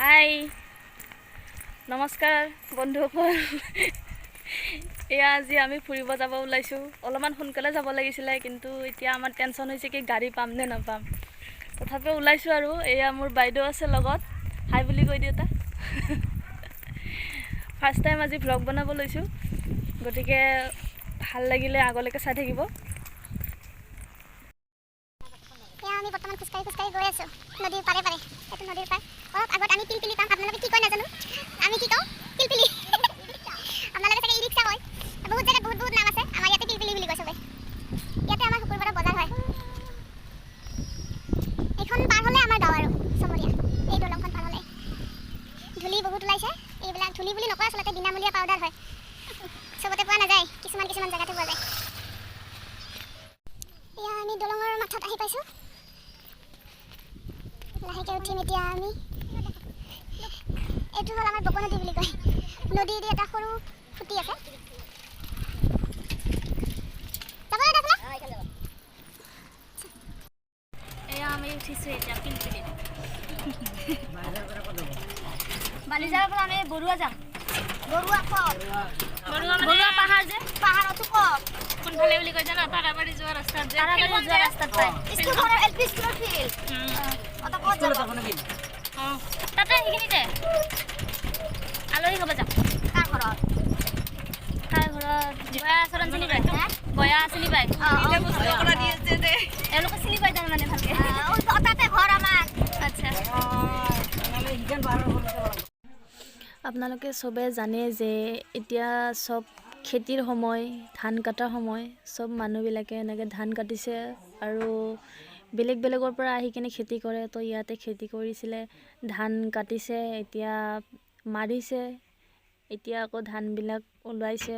হাই নমস্কাৰ বন্ধুসকল এয়া আজি আমি ফুৰিব যাব ওলাইছোঁ অলপমান সোনকালে যাব লাগিছিলে কিন্তু এতিয়া আমাৰ টেনচন হৈছে কি গাড়ী পাম নে নাপাম তথাপিও ওলাইছোঁ আৰু এয়া মোৰ বাইদেউ আছে লগত হাই বুলি কৈ দিওঁ তা ফাৰ্ষ্ট টাইম আজি ভ্লগ বনাব লৈছোঁ গতিকে ভাল লাগিলে আগলৈকে চাই থাকিব আমি বৰ্তমান খুচকাই গৈ আছোঁ নদীৰ পাৰে এইটো নদীৰ পাৰ অলপ আগত আমি পিলপিলি পাম আপোনালোকে কি কয় নাজানো আমি কি কওঁ পিলপিলি আপোনালোকে চাগে ই ৰিক্সা কয় বহুত জেগাত বহুত নাম আছে আমাৰ ইয়াতে পিলপিলি বুলি কয় চবে ইয়াতে আমাৰ শুকুৰবাৰৰ বজাৰ হয় এইখন পাৰ হ'লে আমাৰ গাঁও আৰু চমৰীয়া এই দলংখন পাৰ হ'লে ধূলি বহুত ওলাইছে এইবিলাক ধূলি বুলি নকয় আচলতে বিনামূলীয়া পাউডাৰ হয় চবতে পোৱা নাযায় কিছুমান জেগাতে পোৱা যায় এয়া আমি দলঙৰ মাথাত আহি পাইছোঁ লাহেকৈ উঠিম এতিয়া আমি এইটো হ'ল আমাৰ বকনদী বুলি কয় নদীৰ এটা সৰু ফুটি আছে এয়া আমি উঠিছোঁ এতিয়া পিলপিলিত বালিজাৰৰ পৰা আমি বৰুৱা যাম বৰুৱা পাহাৰ যে পাহাৰতো কম কোনফালে বুলি কয় জানা তাৰাবাৰী যোৱা ৰাস্তাত যে তাৰাবাৰী যোৱা ৰাস্তাত পায় স্কুলখনৰ এলপি স্কুলৰ ফিল্ড তাতে সেইখিনিতে আলহী খাব যাম কাৰ ঘৰত বয়া আচৰণ চিনি পায় বয়া চিনি পায় এওঁলোকে চিনি পায় তাৰমানে ভালকে তাতে ঘৰ আমাৰ আচ্ছা আপোনালোকে চবে জানে যে এতিয়া চব খেতিৰ সময় ধান কটাৰ সময় চব মানুহবিলাকে এনেকৈ ধান কাটিছে আৰু বেলেগৰ পৰা আহি কিনে খেতি কৰে তো ইয়াতে খেতি কৰিছিলে ধান কাটিছে এতিয়া মাৰিছে এতিয়া আকৌ ধানবিলাক ওলাইছে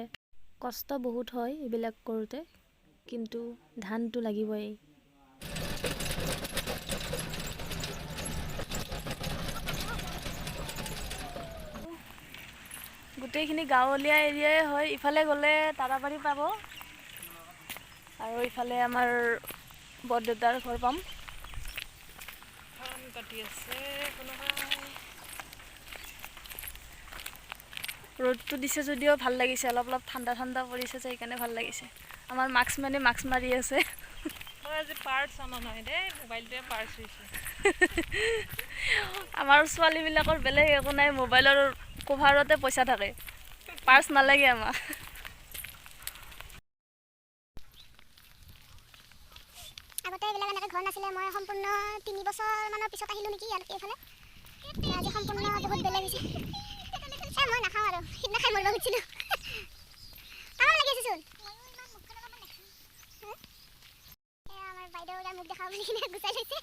কষ্ট বহুত হয় এইবিলাক কৰোঁতে কিন্তু ধানটো লাগিবই গোটেইখিনি গাঁৱলীয়া এৰিয়াই হয় ইফালে গ'লে তাৰাবাৰী পাব আৰু ইফালে আমাৰ বৰদেউতাৰ ঘৰ পাম ৰ'দটো দিছে যদিও ভাল লাগিছে অলপ ঠাণ্ডা পৰিছে যে সেইকাৰণে ভাল লাগিছে আমাৰ মাস্ক মাৰি আছে আমাৰ ছোৱালীবিলাকৰ বেলেগ একো নাই মোবাইলৰ কভাৰতে পইচা থাকে পাৰ্চ নালাগে আমাক আগতে এইবিলাক এনেকৈ ঘৰ নাছিলে মই সম্পূৰ্ণ 3 বছৰমানৰ পিছত আহিলোঁ নেকি ইয়াত এইফালে আজি সম্পূৰ্ণ বহুত বেলেগ হৈছে মই নাখাওঁ আৰু সিদিনা খাই মৰিব খুজিছিলোঁ কাম লাগি আছে চোন আমাৰ বাইদেউ মোক দেখাব বুলি কিনে গুচাই লৈছে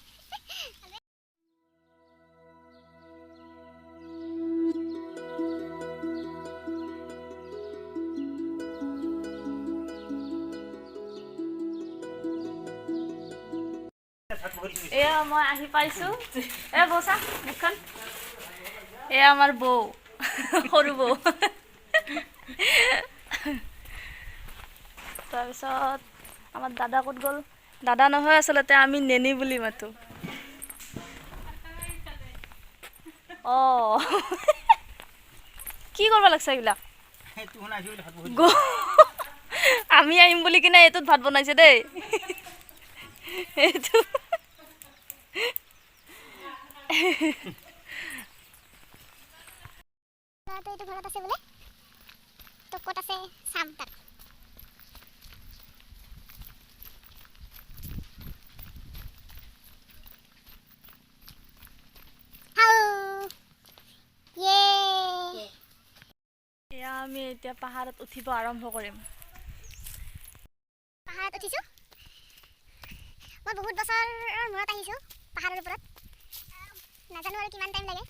এয়া মই আহি পাইছোঁ বৌ চা মুখখন এয়া আমাৰ বৌ সৰু বৌ তাৰপিছত আমাৰ দাদা ক'ত গ'ল দাদা নহয় আচলতে আমি নেনি বুলি মাতোঁ কি কৰিব লাগছে এইবিলাক আমি আহিম বুলি কিনে এইটোত ভাত বনাইছে দেই এইটো এইটো ঘৰত আছে বোলে তো ক'ত আছে চাম তাক এয়া আমি এতিয়া পাহাৰত উঠিব আৰম্ভ কৰিম পাহাৰত উঠিছোঁ মই বহুত বছৰৰ মূৰত আহিছোঁ পাহাৰৰ ওপৰত নাজানো আৰু কিমান টাইম লাগে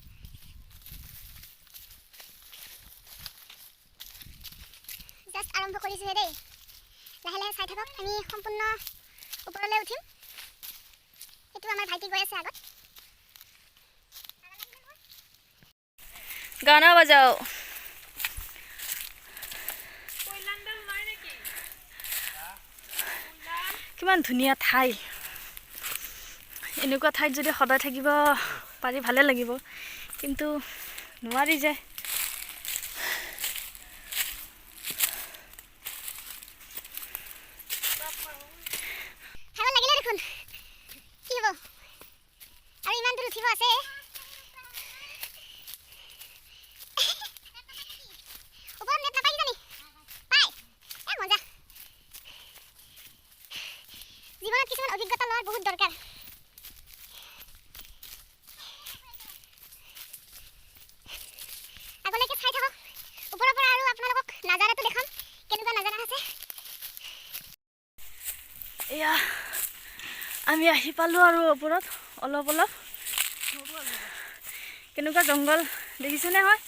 জাষ্ট আৰম্ভ কৰিছোঁহে দেই লাহে চাই থাকক আমি সম্পূৰ্ণ ওপৰলৈ উঠিম এইটো আমাৰ ভাইটি গৈ আছে আগত গানা বাজাও কিমান ধুনীয়া ঠাই এনেকুৱা ঠাইত যদি সদায় থাকিব পাৰি ভালে লাগিব কিন্তু নোৱাৰি যে। ভাগৰ লাগিলে দেখোন, কি হ'ব আৰু ইমান দূৰ উঠিব আছে। ওপৰত নেট নাপাই কিজানি, পাই মজা। জীৱনত কিছুমান অভিজ্ঞতা লোৱাৰ বহুত দৰকাৰ। আগলৈকে চাই থাকক, ওপৰৰ পৰা আৰু আপোনালোকক নাজাৰাটো দেখাম, কেনেকুৱা নাজাৰা আছে। এয়া আমি আহি পালোঁ আৰু ওপৰত অলপ অলপ। কেনেকুৱা জংঘল দেখিছেনে হয়?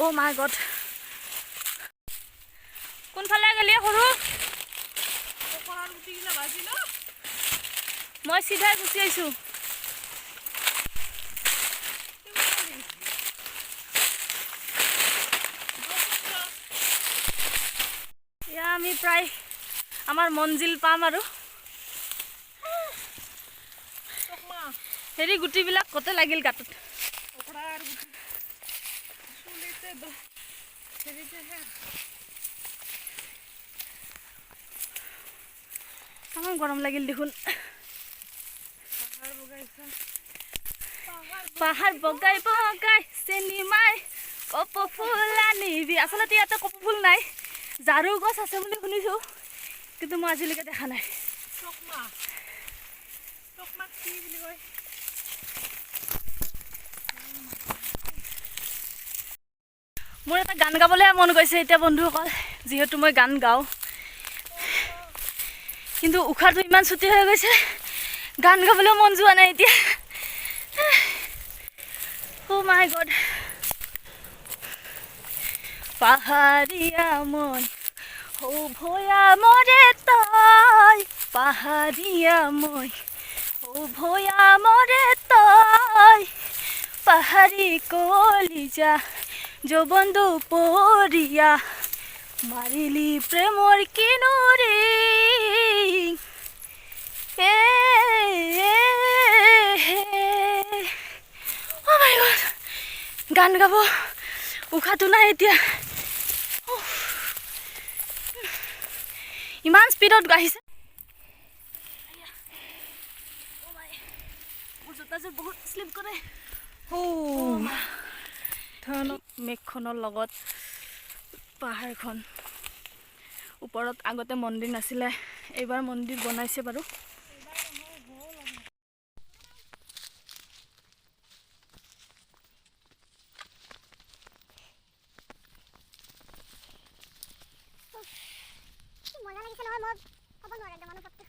অ' মাই গড, কোনফালে গেলি সৰু? মই চিধাই গুচি আহিছোঁ। এয়া আমি প্ৰায় আমাৰ মঞ্জিল পাম আৰু। হেৰি গুটিবিলাক কতে লাগিল গাটোত। ইমান গৰম লাগিল দেখোন। পাহাৰ বগাই বগাই চেনি মাই কপৌ ফুল আনিবি। আচলতে ইয়াতে কপৌ ফুল নাই, জাৰু গছ আছে বুলি শুনিছোঁ, কিন্তু মই আজিলৈকে দেখা নাই। মোৰ এটা গান গাবলৈ মন গৈছে এতিয়া বন্ধুসকল, যিহেতু মই গান গাওঁ, কিন্তু উশাহটো ইমান ছুটি হৈ গৈছে, গান গাবলৈও মন যোৱা নাই এতিয়া। অ' মাই গড। পাহাৰীয়া মন ও ভয়া মৰে তই, পাহাৰীয়া মই ও ভয়া মৰে তই, পাহাৰী কলিজা যৌবন দুপৰীয়া মাৰিলি প্ৰেমৰ কিনোৰি। অ' মাই গড, গান গাব উশাহটো নাই এতিয়া। ইমান স্পীডত আহিছে। মোৰ জোতাযোৰ বহুত শ্লিপ কৰে। মেঘখনৰ লগত পাহাৰখন, ওপৰত আগতে মন্দিৰ নাছিলে, এইবাৰ মন্দিৰ বনাইছে বাৰু। মজা লাগিছে নহয়, মই ক'ব নোৱাৰো একদম অনুভৱটো।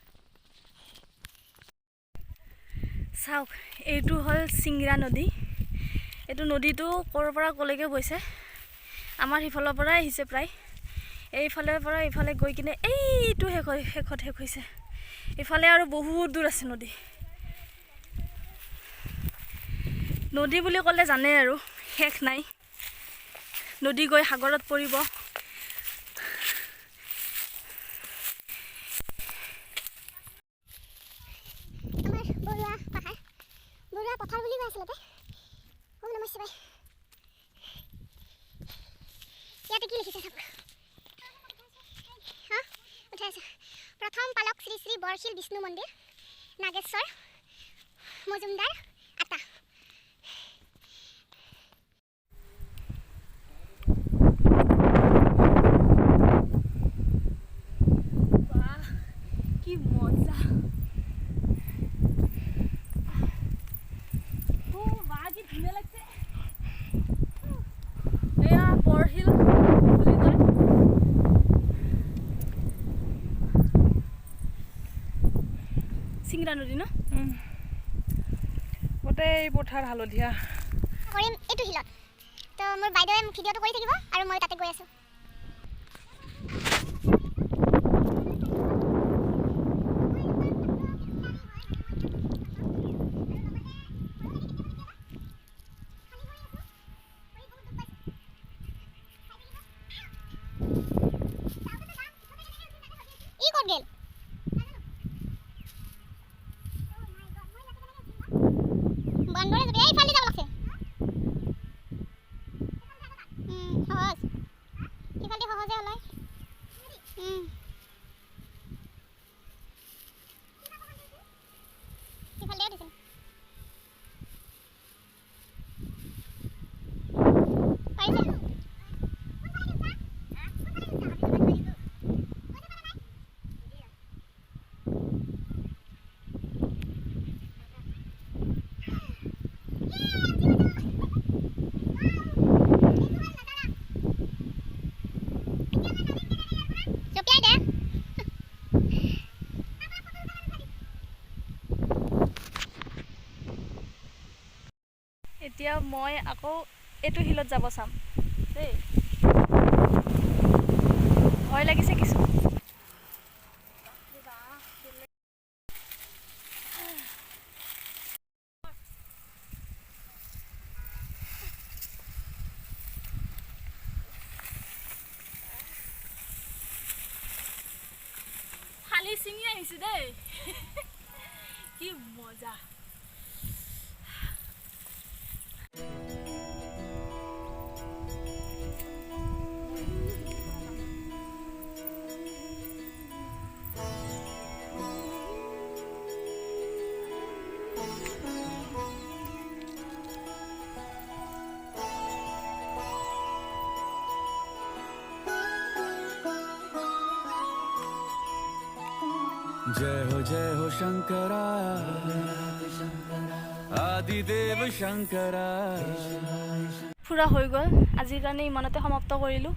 চাওক, এইটো হ'ল চিংৰা নদী। এইটো নদীটো ক'ৰ পৰা ক'লৈকে বৈছে, আমাৰ সিফালৰ পৰাই আহিছে প্ৰায়। এইফালৰ পৰা এইফালে গৈ কিনে এইটো শেষত শেষ হৈছে। এইফালে আৰু বহুত দূৰ আছে নদী। নদী বুলি ক'লে জানে আৰু শেষ নাই, নদী গৈ সাগৰত পৰিব। বৰুৱা পথাৰ বুলি কয় আচলতে। ওম নমঃ শিৱায়। ইয়াতে কি লিখিছে চাওক। উঠাই আছে। প্ৰথম পালক শ্ৰী শ্ৰী বৰশিল বিষ্ণু মন্দিৰ, নাগেশ্বৰ মজুমদাৰ, আটা। কি মজা। কি ধুনীয়া লাগছে। এয়া বৰশিল বুলি কয়। চিংৰা নদী ন? গোটেই পথাৰ হালধীয়া। কৰিম এইটো হিলত, তো মোৰ বাইদেৱে ভিডিঅ'টো কৰি থাকিব আৰু মই তাতে গৈ আছোঁ। ই ক'ত গেল? এতিয়া মই আকৌ এইটো হিলত যাব চাম দেই। ভয় লাগিছে কিছু। শালি ছিঙি আহিছো দেই। কি মজা। जय हो शंकरा आदिदेव शंकरा। ফুৰা হৈ গ'ল, আজিৰ কাৰণে ইমানতে সমাপ্ত কৰিলোঁ।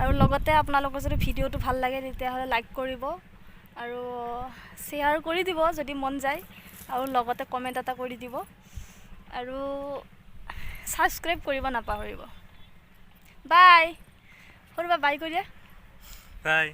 আৰু লগতে আপোনালোকৰ যদি ভিডিঅ'টো ভাল লাগে তেতিয়াহ'লে লাইক কৰিব আৰু শ্বেয়াৰ কৰি দিব যদি মন যায়, আৰু লগতে কমেণ্ট এটা কৰি দিব আৰু ছাবস্ক্ৰাইব কৰিব নাপাহৰিব। বাই। সৰুবা বাই কৰি দিয়া। বাই।